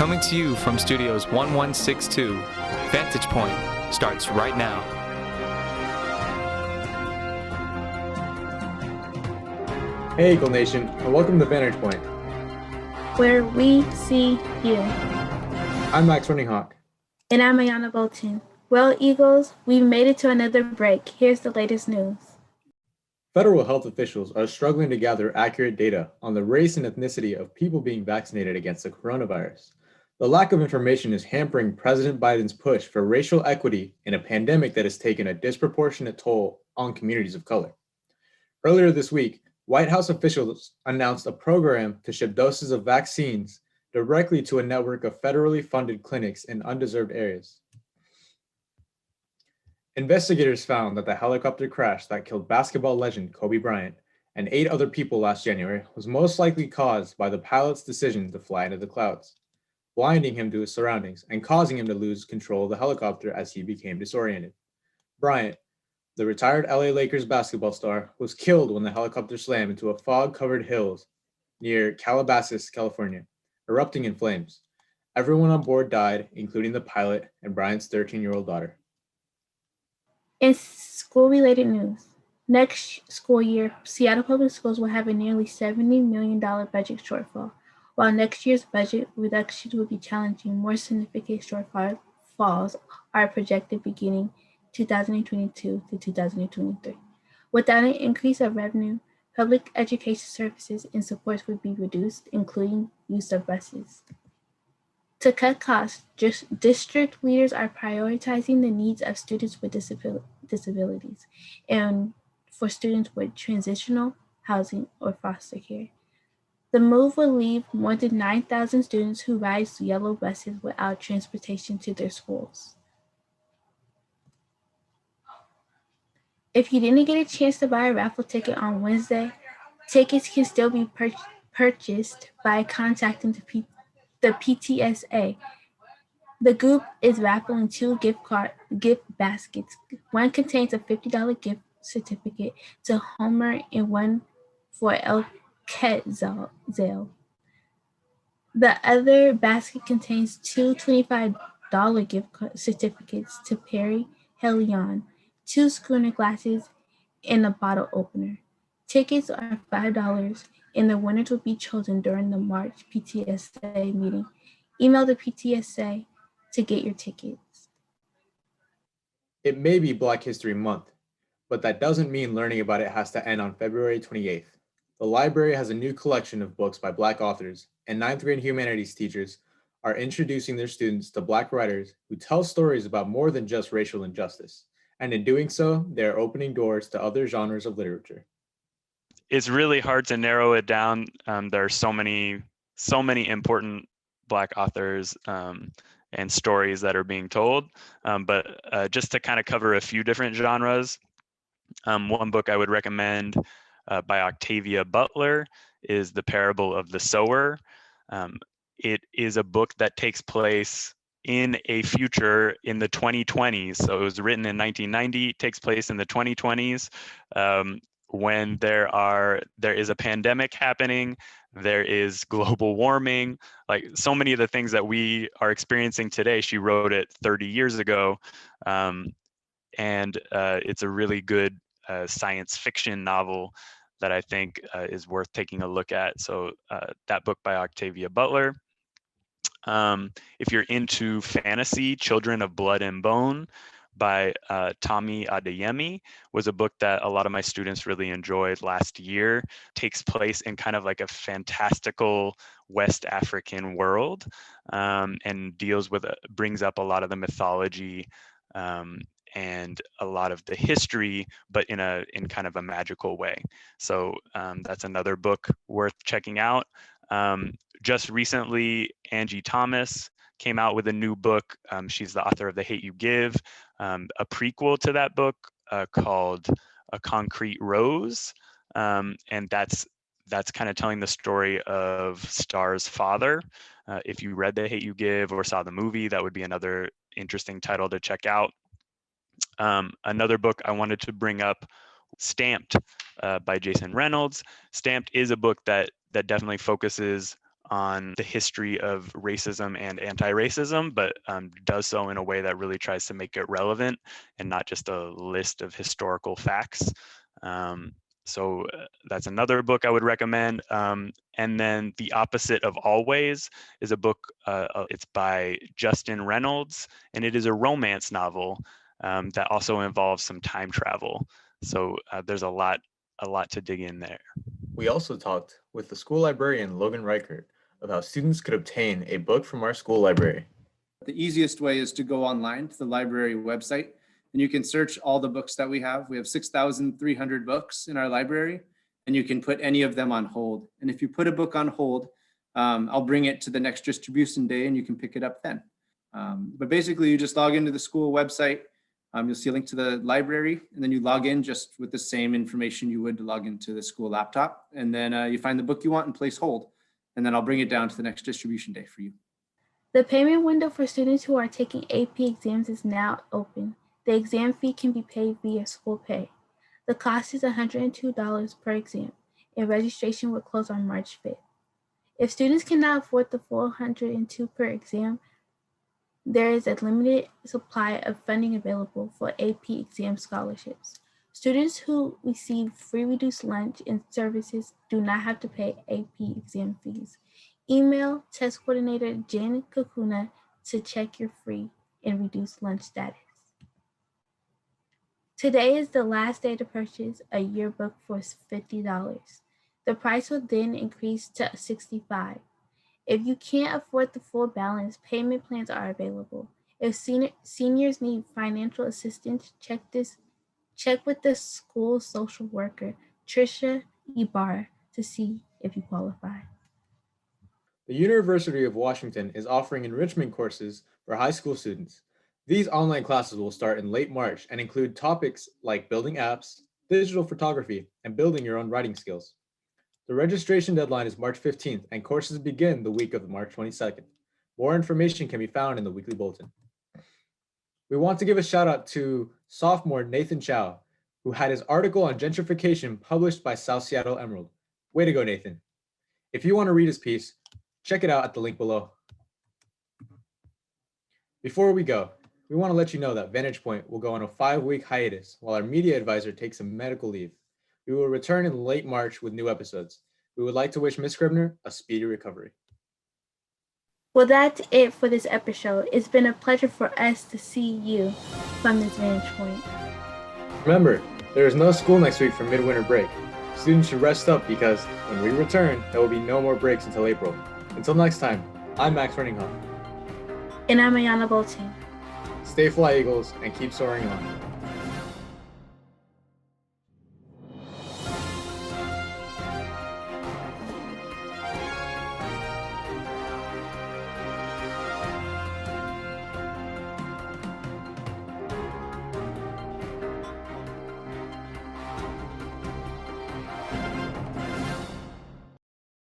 Coming to you from Studios 1162, Vantage Point starts right now. Hey Eagle Nation, and welcome to Vantage Point, where we see you. I'm Max Runninghawk. And I'm Ayana Bolton. Well, Eagles, we've made it to another break. Here's the latest news. Federal health officials are struggling to gather accurate data on the race and ethnicity of people being vaccinated against the coronavirus. The lack of information is hampering President Biden's push for racial equity in a pandemic that has taken a disproportionate toll on communities of color. Earlier this week, White House officials announced a program to ship doses of vaccines directly to a network of federally funded clinics in undeserved areas. Investigators found that the helicopter crash that killed basketball legend Kobe Bryant and 8 other people last January was most likely caused by the pilot's decision to fly into the clouds, blinding him to his surroundings and causing him to lose control of the helicopter as he became disoriented. Bryant, the retired LA Lakers basketball star, was killed when the helicopter slammed into a fog-covered hills near Calabasas, California, erupting in flames. Everyone on board died, including the pilot and Bryant's 13-year-old daughter. In school-related news, next school year, Seattle Public Schools will have a nearly $70 million budget shortfall. While next year's budget reductions will be challenging, more significant shortfalls are projected beginning 2022 to 2023. Without an increase of revenue, public education services and supports would be reduced, including use of buses. To cut costs, district leaders are prioritizing the needs of students with disabilities and for students with transitional housing or foster care. The move will leave more than 9,000 students who ride yellow buses without transportation to their schools. If you didn't get a chance to buy a raffle ticket on Wednesday, tickets can still be purchased by contacting the PTSA. The group is raffling 2 gift baskets. One contains a $50 gift certificate to Homer and one for El Quetzal. The other basket contains 2 $25 gift certificates to Perry Helion, 2 schooner glasses, and a bottle opener. Tickets are $5, and the winners will be chosen during the March PTSA meeting. Email the PTSA to get your tickets. It may be Black History Month, but that doesn't mean learning about it has to end on February 28th. The library has a new collection of books by Black authors, and 9th grade humanities teachers are introducing their students to Black writers who tell stories about more than just racial injustice. And in doing so, they're opening doors to other genres of literature. It's really hard to narrow it down. There are so many important Black authors and stories that are being told. But just to kind of cover a few different genres, one book I would recommend by Octavia Butler is The Parable of the Sower. It is a book that takes place in a future in the 2020s. So it was written in 1990, takes place in the 2020s, when there is a pandemic happening, there is global warming, like so many of the things that we are experiencing today. She wrote it 30 years ago, and it's a really good science fiction novel that I think is worth taking a look at. So that book by Octavia Butler. If you're into fantasy, Children of Blood and Bone by Tommy Adeyemi was a book that a lot of my students really enjoyed last year. Takes place in kind of like a fantastical West African world, and brings up a lot of the mythology and a lot of the history, but in kind of a magical way. So that's another book worth checking out. Just recently, Angie Thomas came out with a new book. She's the author of The Hate You Give, a prequel to that book called A Concrete Rose. And that's kind of telling the story of Star's father. If you read The Hate You Give or saw the movie, that would be another interesting title to check out. Another book I wanted to bring up, Stamped by Jason Reynolds. Stamped is a book that definitely focuses on the history of racism and anti-racism, but does so in a way that really tries to make it relevant and not just a list of historical facts. So that's another book I would recommend. And then The Opposite of Always is a book, it's by Justin Reynolds, and it is a romance novel that also involves some time travel. So there's a lot to dig in there. We also talked with the school librarian, Logan Reichert, of how students could obtain a book from our school library. The easiest way is to go online to the library website, and you can search all the books that we have. We have 6,300 books in our library, and you can put any of them on hold. And if you put a book on hold, I'll bring it to the next distribution day and you can pick it up then. But basically you just log into the school website. You'll see a link to the library, and then you log in just with the same information you would to log into the school laptop. And then you find the book you want and place hold. And then I'll bring it down to the next distribution day for you. The payment window for students who are taking AP exams is now open. The exam fee can be paid via school pay. The cost is $102 per exam, and registration will close on March 5th. If students cannot afford the full $102 per exam, there is a limited supply of funding available for AP exam scholarships. Students who receive free reduced lunch and services do not have to pay AP exam fees. Email test coordinator Jen Kakuna to check your free and reduced lunch status. Today is the last day to purchase a yearbook for $50. The price will then increase to $65. If you can't afford the full balance, payment plans are available. If seniors need financial assistance, check with the school social worker, Trisha Ibarra, to see if you qualify. The University of Washington is offering enrichment courses for high school students. These online classes will start in late March and include topics like building apps, digital photography, and building your own writing skills. The registration deadline is March 15th, and courses begin the week of March 22nd. More information can be found in the weekly bulletin. We want to give a shout out to sophomore Nathan Chow, who had his article on gentrification published by South Seattle Emerald. Way to go, Nathan. If you want to read his piece, check it out at the link below. Before we go, we want to let you know that Vantage Point will go on a 5-week hiatus while our media advisor takes a medical leave. We will return in late March with new episodes. We would like to wish Ms. Scribner a speedy recovery. Well, that's it for this episode. It's been a pleasure for us to see you from this vantage point. Remember, there is no school next week for midwinter break. Students should rest up because when we return, there will be no more breaks until April. Until next time, I'm Max Runninghoff. And I'm Ayana Bolton. Stay fly, Eagles, and keep soaring on.